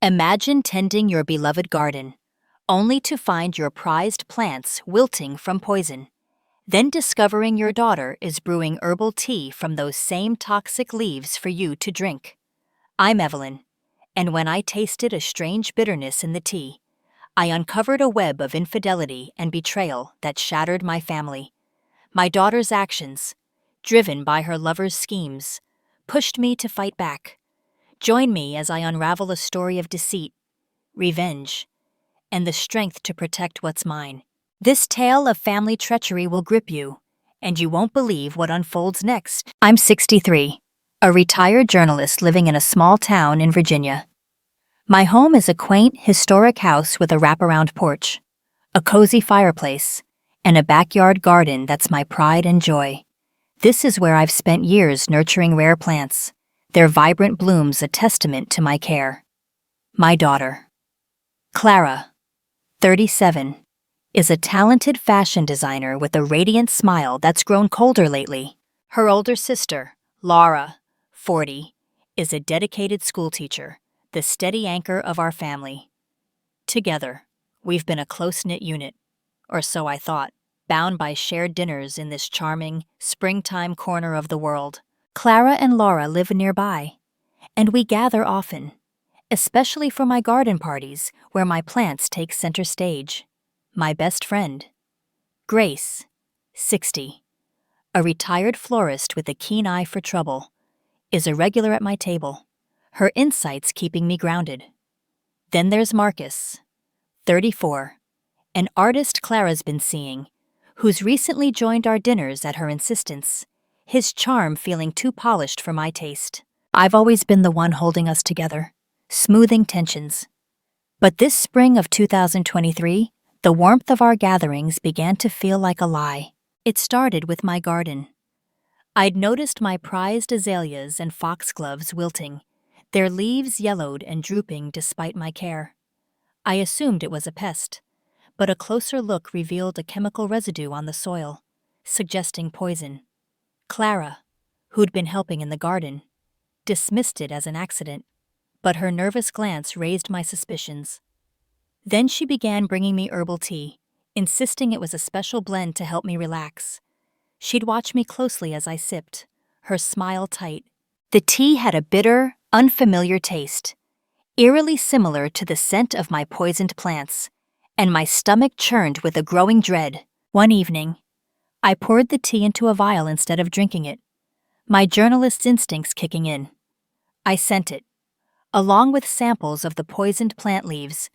Imagine tending your beloved garden, only to find your prized plants wilting from poison, then discovering your daughter is brewing herbal tea from those same toxic leaves for you to drink. I'm Evelyn, and when I tasted a strange bitterness in the tea, I uncovered a web of infidelity and betrayal that shattered my family. My daughter's actions, driven by her lover's schemes, pushed me to fight back. Join me as I unravel a story of deceit, revenge, and the strength to protect what's mine. This tale of family treachery will grip you, and you won't believe what unfolds next. I'm 63, a retired journalist living in a small town in Virginia. My home is a quaint, historic house with a wraparound porch, a cozy fireplace, and a backyard garden that's my pride and joy. This is where I've spent years nurturing rare plants, their vibrant blooms a testament to my care. My daughter, Clara, 37, is a talented fashion designer with a radiant smile that's grown colder lately. Her older sister, Laura, 40, is a dedicated schoolteacher, the steady anchor of our family. Together, we've been a close-knit unit, or so I thought, bound by shared dinners in this charming, springtime corner of the world. Clara and Laura live nearby, and we gather often, especially for my garden parties where my plants take center stage. My best friend, Grace, 60, a retired florist with a keen eye for trouble, is a regular at my table, her insights keeping me grounded. Then there's Marcus, 34, an artist Clara's been seeing, who's recently joined our dinners at her insistence, his charm feeling too polished for my taste. I've always been the one holding us together, smoothing tensions. But this spring of 2023, the warmth of our gatherings began to feel like a lie. It started with my garden. I'd noticed my prized azaleas and foxgloves wilting, their leaves yellowed and drooping despite my care. I assumed it was a pest, but a closer look revealed a chemical residue on the soil, suggesting poison. Clara, who'd been helping in the garden, dismissed it as an accident, but her nervous glance raised my suspicions. Then she began bringing me herbal tea, insisting it was a special blend to help me relax. She'd watch me closely as I sipped, her smile tight. The tea had a bitter, unfamiliar taste, eerily similar to the scent of my poisoned plants, and my stomach churned with a growing dread. One evening, I poured the tea into a vial instead of drinking it, my journalist's instincts kicking in. I sent it, along with samples of the poisoned plant leaves,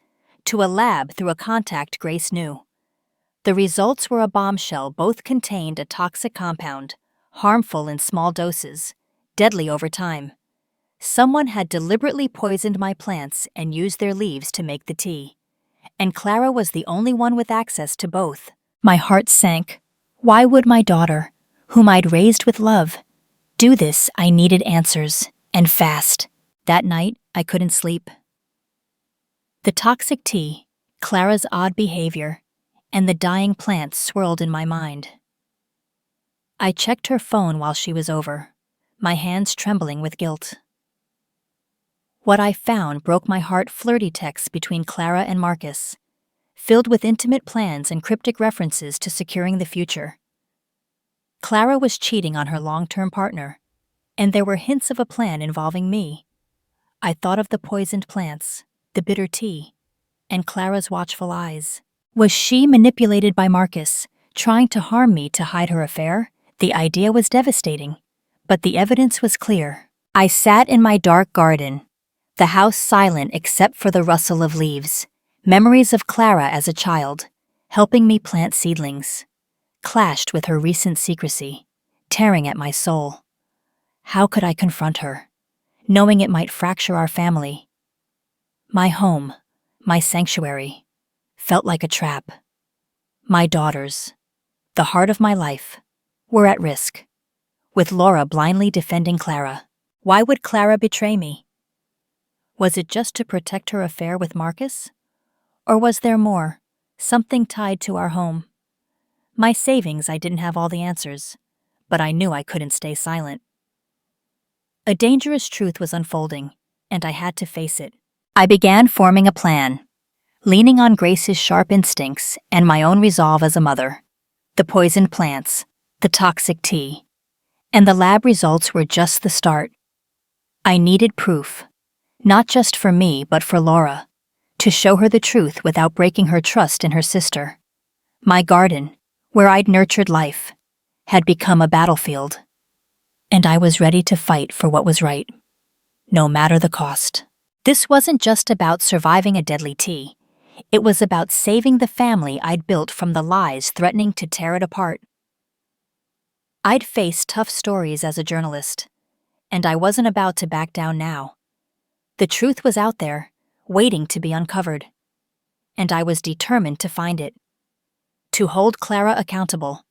to a lab through a contact Grace knew. The results were a bombshell. Both contained a toxic compound, harmful in small doses, deadly over time. Someone had deliberately poisoned my plants and used their leaves to make the tea. And Clara was the only one with access to both. My heart sank. Why would my daughter, whom I'd raised with love, do this? I needed answers, and fast. That night, I couldn't sleep. The toxic tea, Clara's odd behavior, and the dying plants swirled in my mind. I checked her phone while she was over, my hands trembling with guilt. What I found broke my heart. Flirty texts between Clara and Marcus, filled with intimate plans and cryptic references to securing the future. Clara was cheating on her long-term partner, and there were hints of a plan involving me. I thought of the poisoned plants, the bitter tea, and Clara's watchful eyes. Was she manipulated by Marcus, trying to harm me to hide her affair? The idea was devastating, but the evidence was clear. I sat in my dark garden, the house silent except for the rustle of leaves. Memories of Clara as a child, helping me plant seedlings, clashed with her recent secrecy, tearing at my soul. How could I confront her, knowing it might fracture our family? My home, my sanctuary, felt like a trap. My daughters, the heart of my life, were at risk, with Laura blindly defending Clara. Why would Clara betray me? Was it just to protect her affair with Marcus? Or was there more, something tied to our home? My savings, I didn't have all the answers, but I knew I couldn't stay silent. A dangerous truth was unfolding, and I had to face it. I began forming a plan, leaning on Grace's sharp instincts and my own resolve as a mother. The poisoned plants, the toxic tea, and the lab results were just the start. I needed proof, not just for me but for Laura, to show her the truth without breaking her trust in her sister. My garden, where I'd nurtured life, had become a battlefield, and I was ready to fight for what was right, no matter the cost. This wasn't just about surviving a deadly tea. It was about saving the family I'd built from the lies threatening to tear it apart. I'd faced tough stories as a journalist, and I wasn't about to back down now. The truth was out there, waiting to be uncovered, and I was determined to find it, to hold Clara accountable,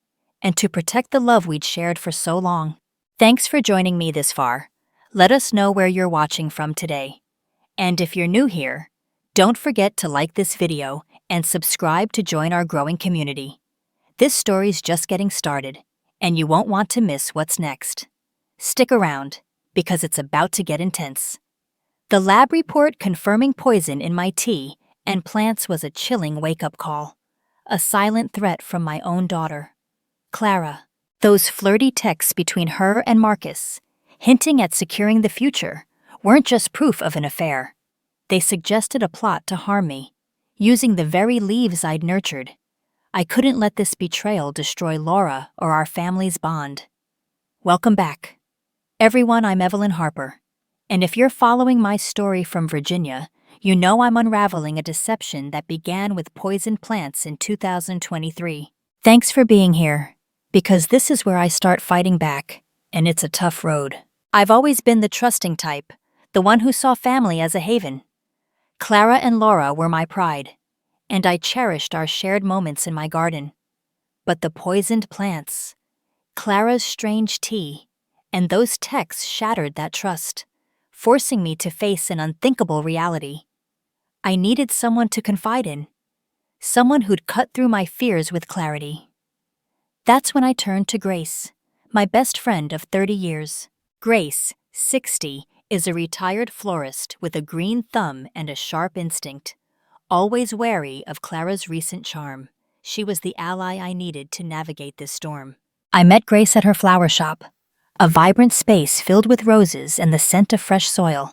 and to protect the love we'd shared for so long. Thanks for joining me this far. Let us know where you're watching from today. And if you're new here, don't forget to like this video and subscribe to join our growing community. This story's just getting started, and you won't want to miss what's next. Stick around, because it's about to get intense. The lab report confirming poison in my tea and plants was a chilling wake-up call, a silent threat from my own daughter, Clara. Those flirty texts between her and Marcus, hinting at securing the future, weren't just proof of an affair. They suggested a plot to harm me, using the very leaves I'd nurtured. I couldn't let this betrayal destroy Laura or our family's bond. Welcome back. Everyone, I'm Evelyn Harper, and if you're following my story from Virginia, you know I'm unraveling a deception that began with poisoned plants in 2023. Thanks for being here, because this is where I start fighting back, and it's a tough road. I've always been the trusting type, the one who saw family as a haven. Clara and Laura were my pride, and I cherished our shared moments in my garden. But the poisoned plants, Clara's strange tea, and those texts shattered that trust, forcing me to face an unthinkable reality. I needed someone to confide in, someone who'd cut through my fears with clarity. That's when I turned to Grace, my best friend of 30 years. Grace, 60, is a retired florist with a green thumb and a sharp instinct. Always wary of Clara's recent charm, she was the ally I needed to navigate this storm. I met Grace at her flower shop, a vibrant space filled with roses and the scent of fresh soil.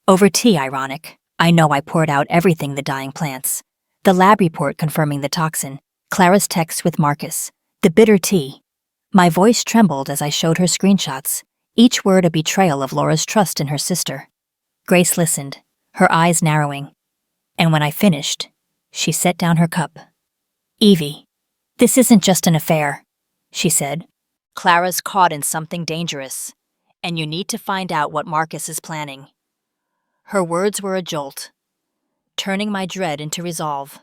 Over tea, ironic. I know I poured out everything the dying plants. The lab report confirming the toxin, Clara's text with Marcus, the bitter tea. My voice trembled as I showed her screenshots, each word a betrayal of Laura's trust in her sister. Grace listened, her eyes narrowing. And when I finished, she set down her cup. "Evie, this isn't just an affair," she said. "Clara's caught in something dangerous, and you need to find out what Marcus is planning." Her words were a jolt, turning my dread into resolve.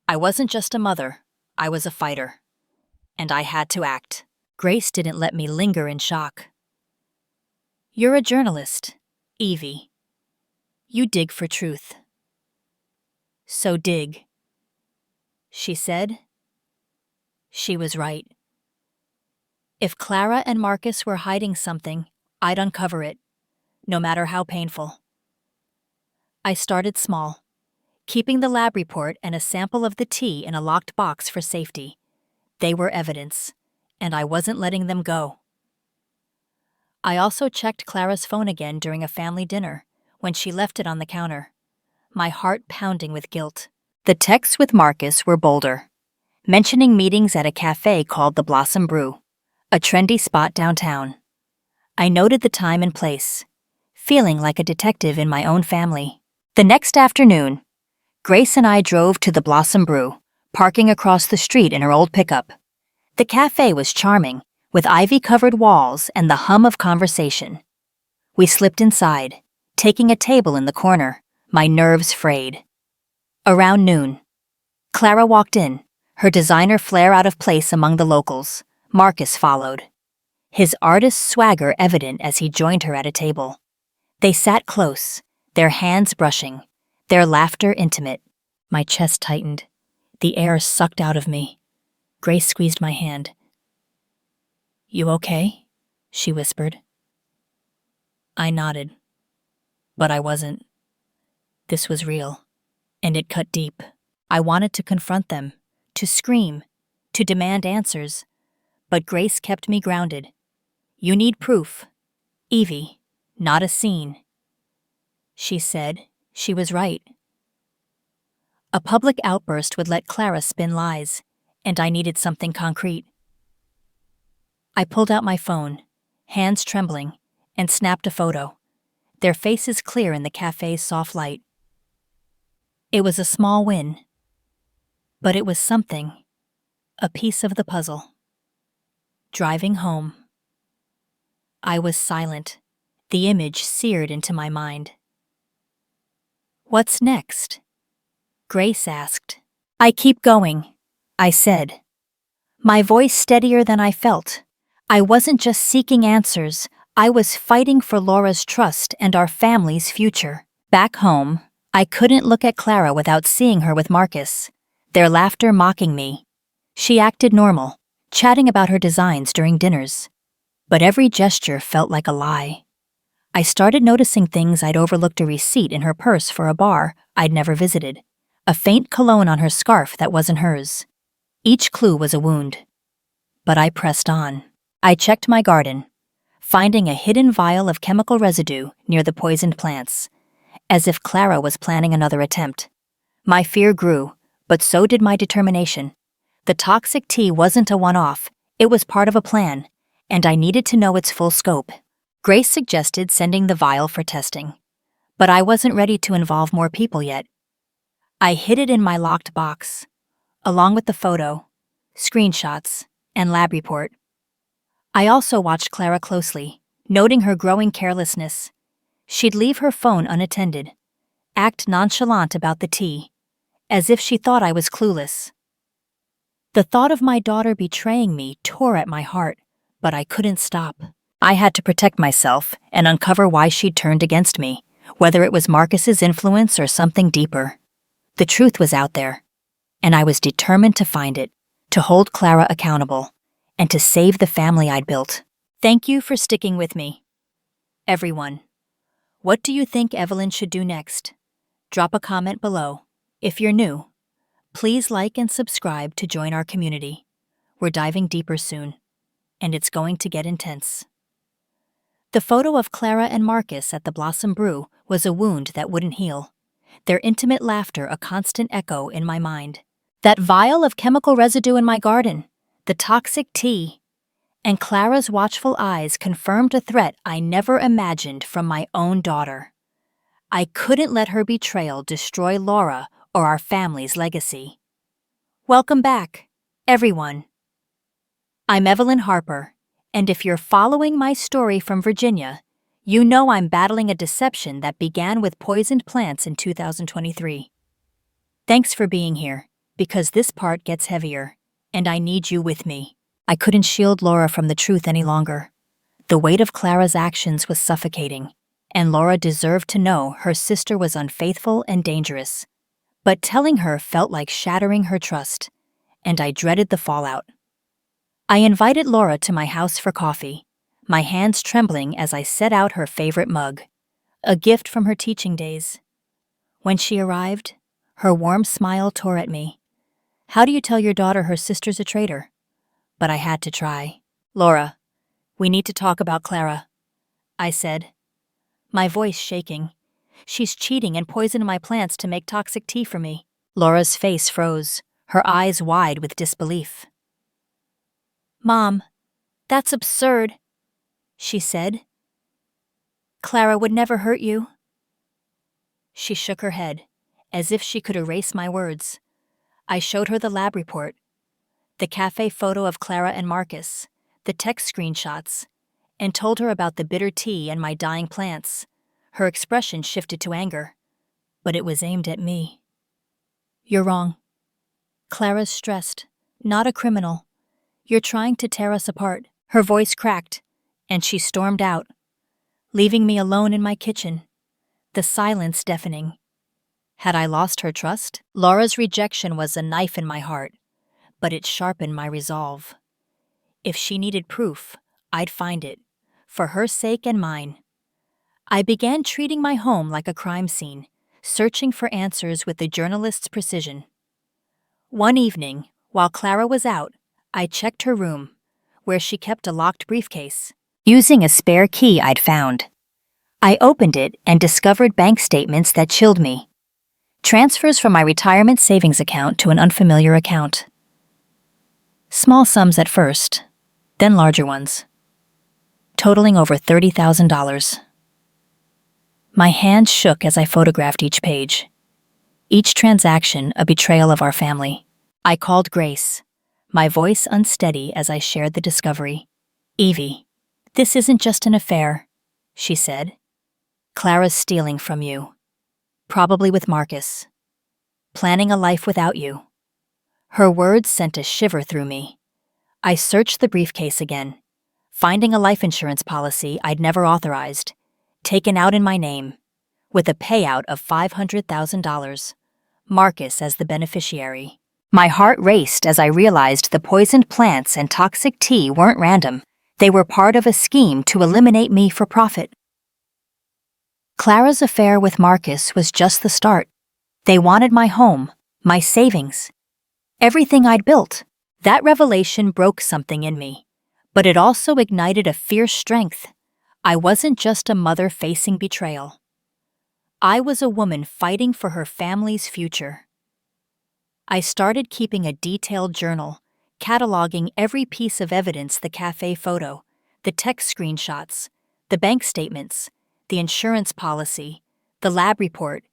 I wasn't just a mother, I was a fighter, and I had to act. Grace didn't let me linger in shock. "You're a journalist, Evie. You dig for truth. So dig," she said. She was right. If Clara and Marcus were hiding something, I'd uncover it, no matter how painful. I started small, keeping the lab report and a sample of the tea in a locked box for safety. They were evidence, and I wasn't letting them go. I also checked Clara's phone again during a family dinner, when she left it on the counter, my heart pounding with guilt. The texts with Marcus were bolder, mentioning meetings at a cafe called the Blossom Brew, a trendy spot downtown. I noted the time and place, feeling like a detective in my own family. The next afternoon, Grace and I drove to the Blossom Brew, parking across the street in her old pickup. The cafe was charming, with ivy-covered walls and the hum of conversation. We slipped inside, taking a table in the corner, my nerves frayed. Around noon, Clara walked in, her designer flair out of place among the locals. Marcus followed, his artist swagger evident as he joined her at a table. They sat close, their hands brushing, their laughter intimate. My chest tightened, the air sucked out of me. Grace squeezed my hand. "You okay?" she whispered. I nodded, but I wasn't. This was real, and it cut deep. I wanted to confront them, to scream, to demand answers, but Grace kept me grounded. You need proof, Evie, not a scene. She said she was right. A public outburst would let Clara spin lies, and I needed something concrete. I pulled out my phone, hands trembling, and snapped a photo, their faces clear in the cafe's soft light. It was a small win, but it was something, a piece of the puzzle. Driving home. I was silent, the image seared into my mind. What's next? Grace asked. I keep going, I said, my voice steadier than I felt. I wasn't just seeking answers, I was fighting for Laura's trust and our family's future. Back home, I couldn't look at Clara without seeing her with Marcus, their laughter mocking me. She acted normal, chatting about her designs during dinners. But every gesture felt like a lie. I started noticing things. I'd overlooked a receipt in her purse for a bar I'd never visited, a faint cologne on her scarf that wasn't hers. Each clue was a wound. But I pressed on. I checked my garden, finding a hidden vial of chemical residue near the poisoned plants, as if Clara was planning another attempt. My fear grew, but so did my determination. The toxic tea wasn't a one-off, it was part of a plan, and I needed to know its full scope. Grace suggested sending the vial for testing, but I wasn't ready to involve more people yet. I hid it in my locked box, along with the photo, screenshots, and lab report. I also watched Clara closely, noting her growing carelessness. She'd leave her phone unattended, act nonchalant about the tea, as if she thought I was clueless. The thought of my daughter betraying me tore at my heart, but I couldn't stop. I had to protect myself and uncover why she'd turned against me, whether it was Marcus's influence or something deeper. The truth was out there, and I was determined to find it, to hold Clara accountable, and to save the family I'd built. Thank you for sticking with me. Everyone, what do you think Evelyn should do next? Drop a comment below. If you're new, please like and subscribe to join our community. We're diving deeper soon, and it's going to get intense. The photo of Clara and Marcus at the Blossom Brew was a wound that wouldn't heal, their intimate laughter a constant echo in my mind. That vial of chemical residue in my garden, the toxic tea, and Clara's watchful eyes confirmed a threat I never imagined from my own daughter. I couldn't let her betrayal destroy Laura or our family's legacy. Welcome back, everyone. I'm Evelyn Harper, and if you're following my story from Virginia, you know I'm battling a deception that began with poisoned plants in 2023. Thanks for being here, because this part gets heavier, and I need you with me. I couldn't shield Laura from the truth any longer. The weight of Clara's actions was suffocating, and Laura deserved to know her sister was unfaithful and dangerous. But telling her felt like shattering her trust, and I dreaded the fallout. I invited Laura to my house for coffee, my hands trembling as I set out her favorite mug, a gift from her teaching days. When she arrived, her warm smile tore at me. How do you tell your daughter her sister's a traitor? But I had to try. Laura, we need to talk about Clara, I said, my voice shaking. She's cheating and poisoned my plants to make toxic tea for me. Laura's face froze, her eyes wide with disbelief. Mom, that's absurd, she said. Clara would never hurt you. She shook her head, as if she could erase my words. I showed her the lab report, the cafe photo of Clara and Marcus, the text screenshots, and told her about the bitter tea and my dying plants. Her expression shifted to anger, but it was aimed at me. You're wrong. Clara's stressed, not a criminal. You're trying to tear us apart. Her voice cracked, and she stormed out, leaving me alone in my kitchen, the silence deafening. Had I lost her trust? Laura's rejection was a knife in my heart, but it sharpened my resolve. If she needed proof, I'd find it, for her sake and mine. I began treating my home like a crime scene, searching for answers with the journalist's precision. One evening, while Clara was out, I checked her room, where she kept a locked briefcase, using a spare key I'd found. I opened it and discovered bank statements that chilled me. Transfers from my retirement savings account to an unfamiliar account. Small sums at first, then larger ones, totaling over $30,000. My hands shook as I photographed each page. Each transaction a betrayal of our family. I called Grace, my voice unsteady as I shared the discovery. "Evie, this isn't just an affair," she said. "Clara's stealing from you. Probably with Marcus. Planning a life without you." Her words sent a shiver through me. I searched the briefcase again, finding a life insurance policy I'd never authorized, taken out in my name, with a payout of $500,000, Marcus as the beneficiary. My heart raced as I realized the poisoned plants and toxic tea weren't random. They were part of a scheme to eliminate me for profit. Clara's affair with Marcus was just the start. They wanted my home, my savings, everything I'd built. That revelation broke something in me, but it also ignited a fierce strength. I wasn't just a mother facing betrayal. I was a woman fighting for her family's future. I started keeping a detailed journal, cataloging every piece of evidence: the cafe photo, the text screenshots, the bank statements, the insurance policy, the lab report,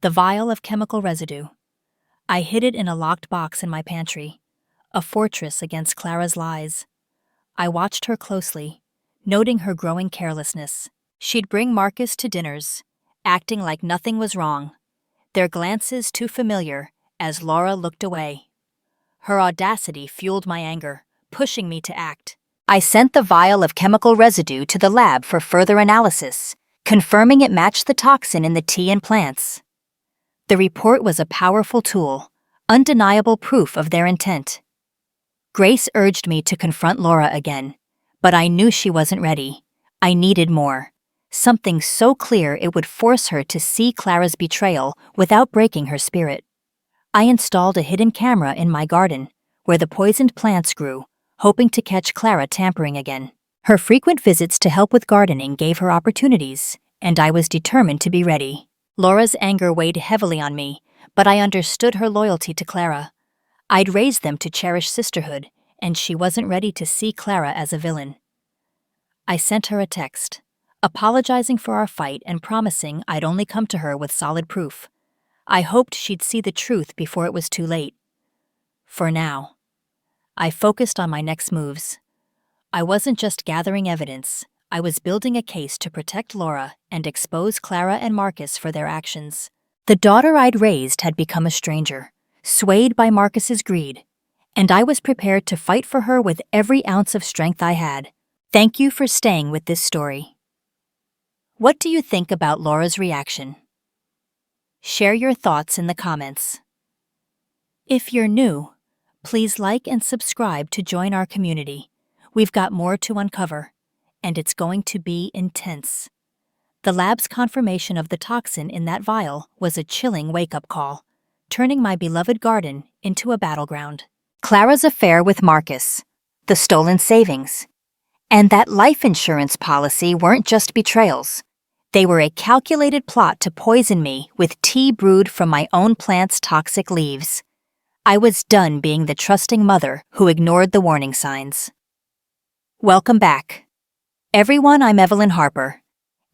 the vial of chemical residue. I hid it in a locked box in my pantry, a fortress against Clara's lies. I watched her closely, noting her growing carelessness. She'd bring Marcus to dinners, acting like nothing was wrong, their glances too familiar as Laura looked away. Her audacity fueled my anger, pushing me to act. I sent the vial of chemical residue to the lab for further analysis, confirming it matched the toxin in the tea and plants. The report was a powerful tool, undeniable proof of their intent. Grace urged me to confront Laura again, but I knew she wasn't ready. I needed more. Something so clear it would force her to see Clara's betrayal without breaking her spirit. I installed a hidden camera in my garden, where the poisoned plants grew, hoping to catch Clara tampering again. Her frequent visits to help with gardening gave her opportunities, and I was determined to be ready. Laura's anger weighed heavily on me, but I understood her loyalty to Clara. I'd raised them to cherish sisterhood, and she wasn't ready to see Clara as a villain. I sent her a text, apologizing for our fight and promising I'd only come to her with solid proof. I hoped she'd see the truth before it was too late. For now, I focused on my next moves. I wasn't just gathering evidence, I was building a case to protect Laura and expose Clara and Marcus for their actions. The daughter I'd raised had become a stranger, swayed by Marcus's greed, and I was prepared to fight for her with every ounce of strength I had. Thank you for staying with this story. What do you think about Laura's reaction? Share your thoughts in the comments. If you're new, please like and subscribe to join our community. We've got more to uncover, and it's going to be intense. The lab's confirmation of the toxin in that vial was a chilling wake-up call, turning my beloved garden into a battleground. Clara's affair with Marcus, the stolen savings, and that life insurance policy weren't just betrayals. They were a calculated plot to poison me with tea brewed from my own plant's toxic leaves. I was done being the trusting mother who ignored the warning signs. Welcome back. Everyone, I'm Evelyn Harper,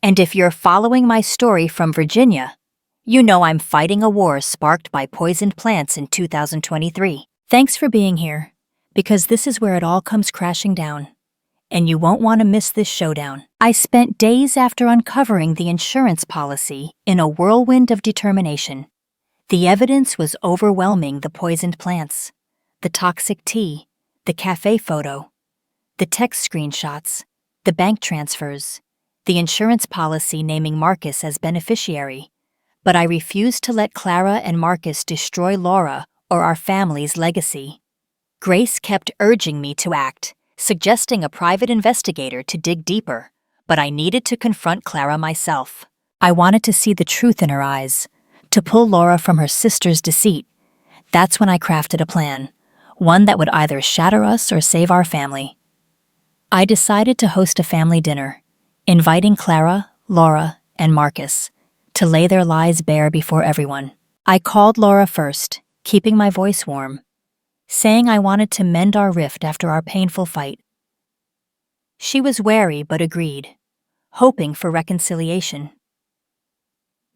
and if you're following my story from Virginia, you know I'm fighting a war sparked by poisoned plants in 2023. Thanks for being here, because this is where it all comes crashing down, and you won't want to miss this showdown. I spent days after uncovering the insurance policy in a whirlwind of determination. The evidence was overwhelming: the poisoned plants, the toxic tea, the cafe photo, the text screenshots, the bank transfers, the insurance policy naming Marcus as beneficiary. But I refused to let Clara and Marcus destroy Laura or our family's legacy. Grace kept urging me to act, suggesting a private investigator to dig deeper, but I needed to confront Clara myself. I wanted to see the truth in her eyes, to pull Laura from her sister's deceit. That's when I crafted a plan, one that would either shatter us or save our family. I decided to host a family dinner, inviting Clara, Laura, and Marcus to lay their lies bare before everyone. I called Laura first, keeping my voice warm, saying I wanted to mend our rift after our painful fight. She was wary but agreed, hoping for reconciliation.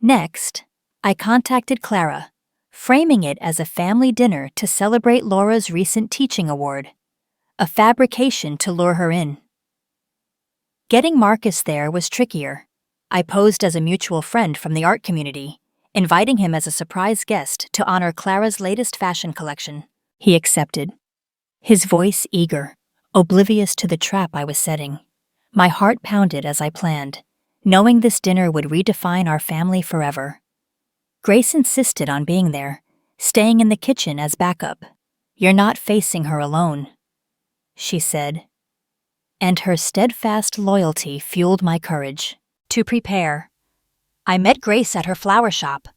Next, I contacted Clara, framing it as a family dinner to celebrate Laura's recent teaching award, a fabrication to lure her in. Getting Marcus there was trickier. I posed as a mutual friend from the art community, inviting him as a surprise guest to honor Clara's latest fashion collection. He accepted, his voice eager, oblivious to the trap I was setting. My heart pounded as I planned, knowing this dinner would redefine our family forever. Grace insisted on being there, staying in the kitchen as backup. "You're not facing her alone," she said, and her steadfast loyalty fueled my courage. To prepare, I met Grace at her flower shop,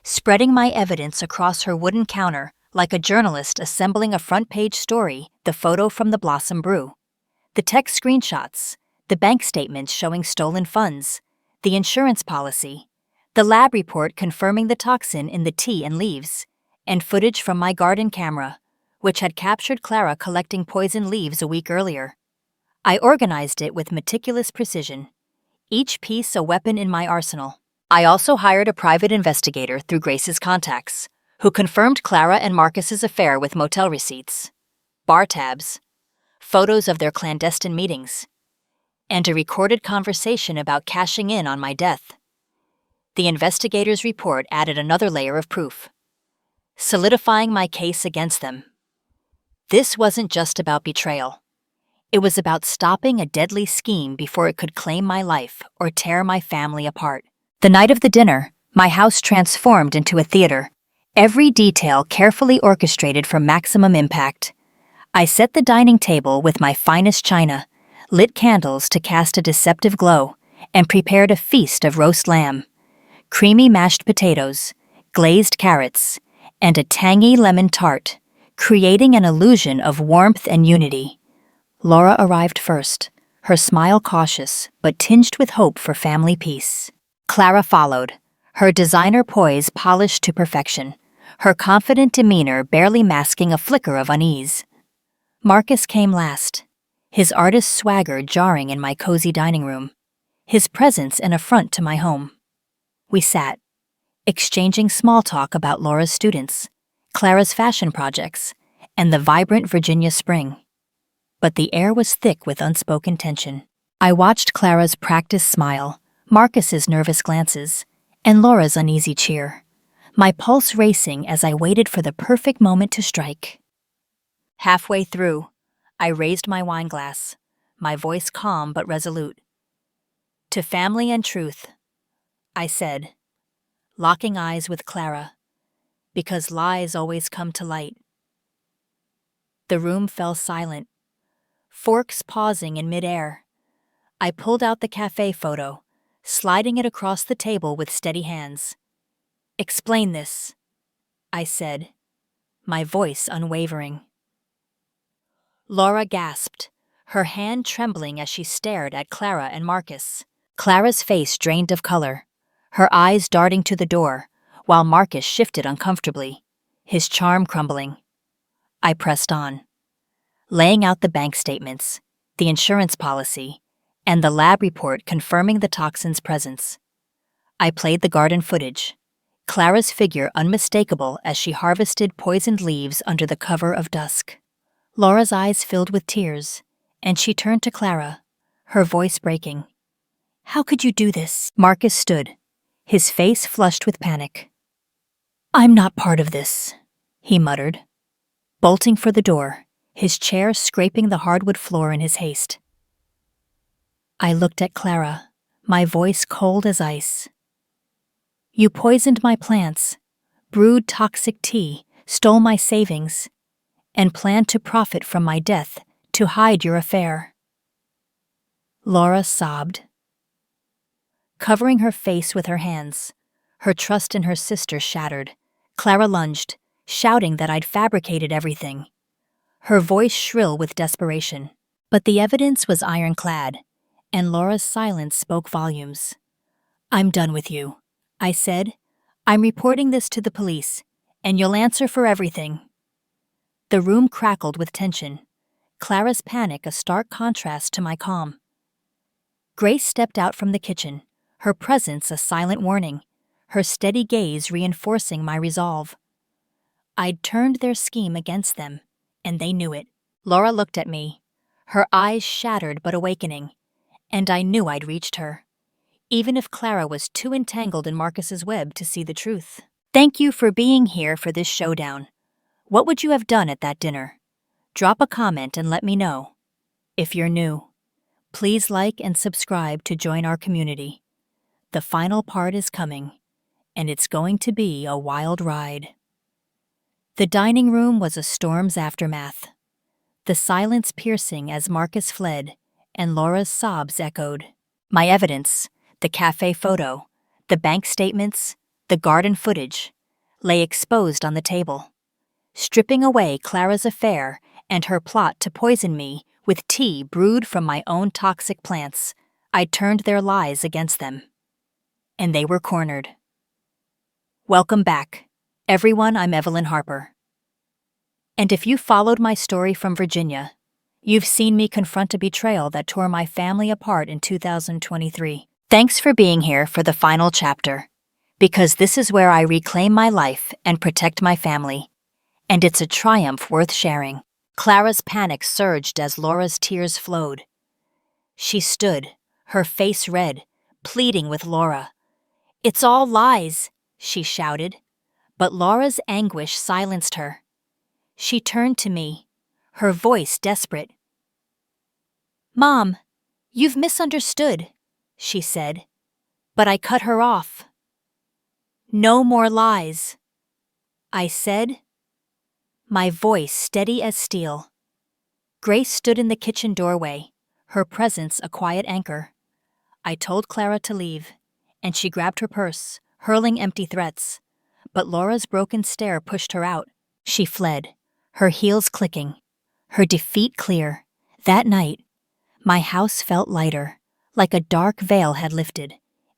spreading my evidence across her wooden counter like a journalist assembling a front-page story, the photo from the Blossom Brew, the text screenshots, the bank statements showing stolen funds, the insurance policy, the lab report confirming the toxin in the tea and leaves, and footage from my garden camera, which had captured Clara collecting poison leaves a week earlier. I organized it with meticulous precision, each piece a weapon in my arsenal. I also hired a private investigator through Grace's contacts, who confirmed Clara and Marcus's affair with motel receipts, bar tabs, photos of their clandestine meetings, and a recorded conversation about cashing in on my death. The investigator's report added another layer of proof, solidifying my case against them. This wasn't just about betrayal. It was about stopping a deadly scheme before it could claim my life or tear my family apart. The night of the dinner, my house transformed into a theater, every detail carefully orchestrated for maximum impact. I set the dining table with my finest china, lit candles to cast a deceptive glow, and prepared a feast of roast lamb, creamy mashed potatoes, glazed carrots, and a tangy lemon tart, creating an illusion of warmth and unity. Laura arrived first, her smile cautious but tinged with hope for family peace. Clara followed, her designer poise polished to perfection, her confident demeanor barely masking a flicker of unease. Marcus came last, his artist swagger jarring in my cozy dining room, his presence an affront to my home. We sat, exchanging small talk about Laura's students, Clara's fashion projects, and the vibrant Virginia spring. But the air was thick with unspoken tension. I watched Clara's practiced smile, Marcus's nervous glances, and Laura's uneasy cheer, my pulse racing as I waited for the perfect moment to strike. Halfway through, I raised my wine glass, my voice calm but resolute. "To family and truth," I said, locking eyes with Clara, because lies always come to light. The room fell silent, forks pausing in midair. I pulled out the cafe photo, sliding it across the table with steady hands. "Explain this," I said, my voice unwavering. Laura gasped, her hand trembling as she stared at Clara and Marcus. Clara's face drained of color, her eyes darting to the door, while Marcus shifted uncomfortably, his charm crumbling. I pressed on, laying out the bank statements, the insurance policy, and the lab report confirming the toxin's presence. I played the garden footage, Clara's figure unmistakable as she harvested poisoned leaves under the cover of dusk. Laura's eyes filled with tears, and she turned to Clara, her voice breaking. "How could you do this?" Marcus stood, his face flushed with panic. "I'm not part of this," he muttered, bolting for the door, his chair scraping the hardwood floor in his haste. I looked at Clara, my voice cold as ice. "You poisoned my plants, brewed toxic tea, stole my savings, and planned to profit from my death to hide your affair." Laura sobbed, covering her face with her hands, Her trust in her sister shattered. Clara lunged, shouting that I'd fabricated everything, her voice shrill with desperation. But the evidence was ironclad, and Laura's silence spoke volumes. "I'm done with you," I said. "I'm reporting this to the police, and you'll answer for everything." The room crackled with tension, Clara's panic a stark contrast to my calm. Grace stepped out from the kitchen, her presence a silent warning, her steady gaze reinforcing my resolve. I'd turned their scheme against them, and they knew it. Laura looked at me, her eyes shattered but awakening, and I knew I'd reached her, even if Clara was too entangled in Marcus's web to see the truth. Thank you for being here for this showdown. What would you have done at that dinner? Drop a comment and let me know. If you're new, please like and subscribe to join our community. The final part is coming, and it's going to be a wild ride. The dining room was a storm's aftermath, the silence piercing as Marcus fled and Laura's sobs echoed. My evidence, the cafe photo, the bank statements, the garden footage, lay exposed on the table. Stripping away Clara's affair and her plot to poison me with tea brewed from my own toxic plants, I turned their lies against them. And they were cornered. Welcome back, everyone. I'm Evelyn Harper. And if you followed my story from Virginia, you've seen me confront a betrayal that tore my family apart in 2023. Thanks for being here for the final chapter, because this is where I reclaim my life and protect my family. And it's a triumph worth sharing. Clara's panic surged as Laura's tears flowed. She stood, her face red, pleading with Laura. "It's all lies," she shouted, but Laura's anguish silenced her. She turned to me, her voice desperate. "Mom, you've misunderstood," she said, but I cut her off. "No more lies," I said, my voice steady as steel. Grace stood in the kitchen doorway, her presence a quiet anchor. I told Clara to leave, and she grabbed her purse, hurling empty threats. But Laura's broken stare pushed her out. She fled, her heels clicking, her defeat clear. That night, my house felt lighter, like a dark veil had lifted,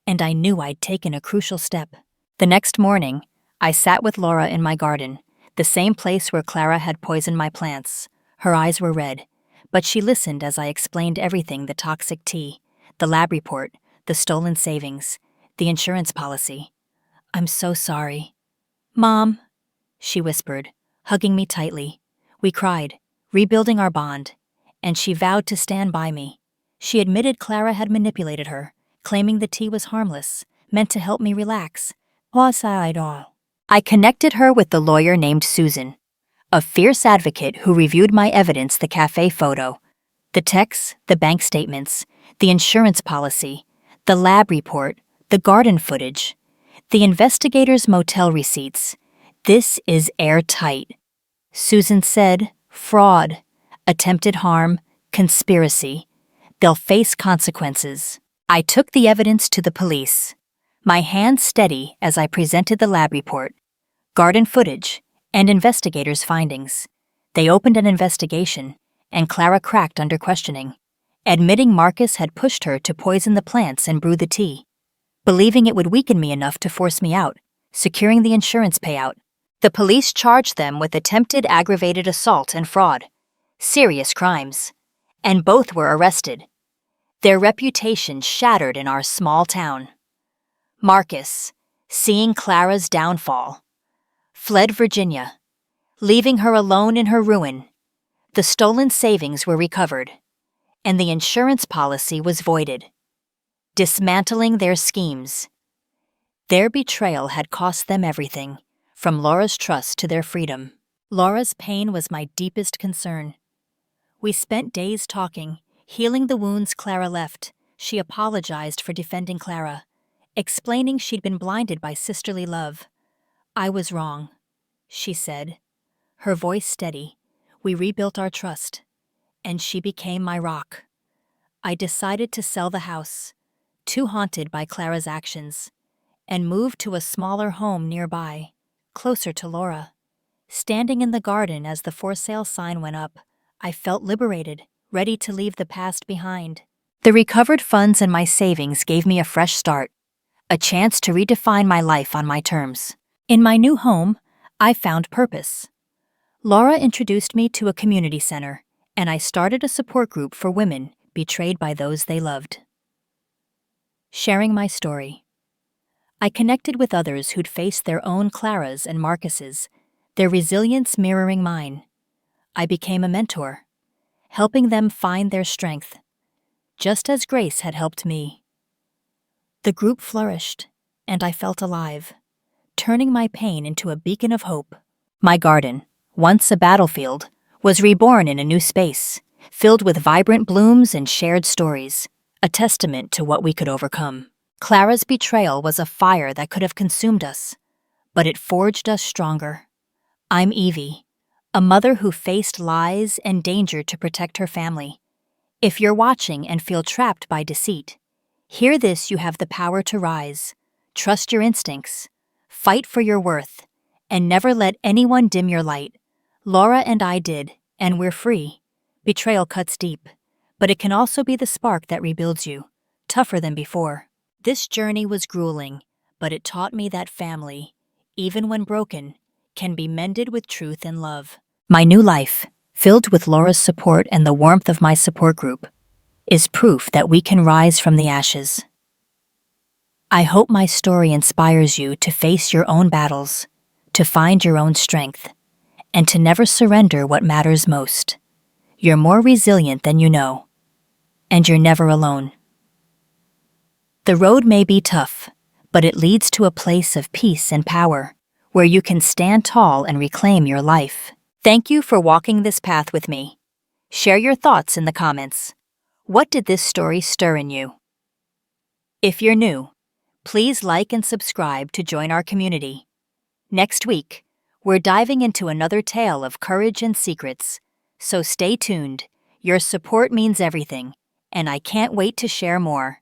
and I knew I'd taken a crucial step. The next morning, I sat with Laura in my garden, the same place where Clara had poisoned my plants. Her eyes were red, but she listened as I explained everything: the toxic tea, the lab report, the stolen savings, the insurance policy. "I'm so sorry." "Mom," she whispered, hugging me tightly. We cried, rebuilding our bond, and she vowed to stand by me. She admitted Clara had manipulated her, claiming the tea was harmless, meant to help me relax. I connected her with the lawyer named Susan, a fierce advocate who reviewed my evidence: the cafe photo, the texts, the bank statements, the insurance policy, the lab report, the garden footage, the investigators' motel receipts. "This is airtight," Susan said. "Fraud, attempted harm, conspiracy. They'll face consequences." I took the evidence to the police, my hands steady as I presented the lab report, garden footage, and investigators' findings. They opened an investigation, and Clara cracked under questioning, admitting Marcus had pushed her to poison the plants and brew the tea, believing it would weaken me enough to force me out, securing the insurance payout. The police charged them with attempted aggravated assault and fraud, serious crimes, and both were arrested. Their reputation shattered in our small town. Marcus, seeing Clara's downfall, fled Virginia, leaving her alone in her ruin. The stolen savings were recovered, and the insurance policy was voided, dismantling their schemes. Their betrayal had cost them everything, from Laura's trust to their freedom. Laura's pain was my deepest concern. We spent days talking, healing the wounds Clara left. She apologized for defending Clara, explaining she'd been blinded by sisterly love. "I was wrong," she said, her voice steady. We rebuilt our trust, and she became my rock. I decided to sell the house, too haunted by Clara's actions, and moved to a smaller home nearby, closer to Laura. Standing in the garden as the for sale sign went up, I felt liberated, ready to leave the past behind. The recovered funds and my savings gave me a fresh start, a chance to redefine my life on my terms. In my new home, I found purpose. Laura introduced me to a community center, and I started a support group for women betrayed by those they loved. Sharing my story. I connected with others who'd faced their own Claras and Marcuses, their resilience mirroring mine. I became a mentor, helping them find their strength, just as Grace had helped me. The group flourished, and I felt alive, turning my pain into a beacon of hope. My garden, once a battlefield, was reborn in a new space, filled with vibrant blooms and shared stories, a testament to what we could overcome. Clara's betrayal was a fire that could have consumed us, but it forged us stronger. I'm Evie, a mother who faced lies and danger to protect her family. If you're watching and feel trapped by deceit, hear this: you have the power to rise. Trust your instincts, fight for your worth, and never let anyone dim your light. Laura and I did, and we're free. Betrayal cuts deep, but it can also be the spark that rebuilds you, tougher than before. This journey was grueling, but it taught me that family, even when broken, can be mended with truth and love. My new life, filled with Laura's support and the warmth of my support group, is proof that we can rise from the ashes. I hope my story inspires you to face your own battles, to find your own strength, and to never surrender what matters most. You're more resilient than you know, and you're never alone. The road may be tough, but it leads to a place of peace and power, where you can stand tall and reclaim your life. Thank you for walking this path with me. Share your thoughts in the comments. What did this story stir in you? If you're new, please like and subscribe to join our community. Next week, we're diving into another tale of courage and secrets, so stay tuned. Your support means everything, and I can't wait to share more.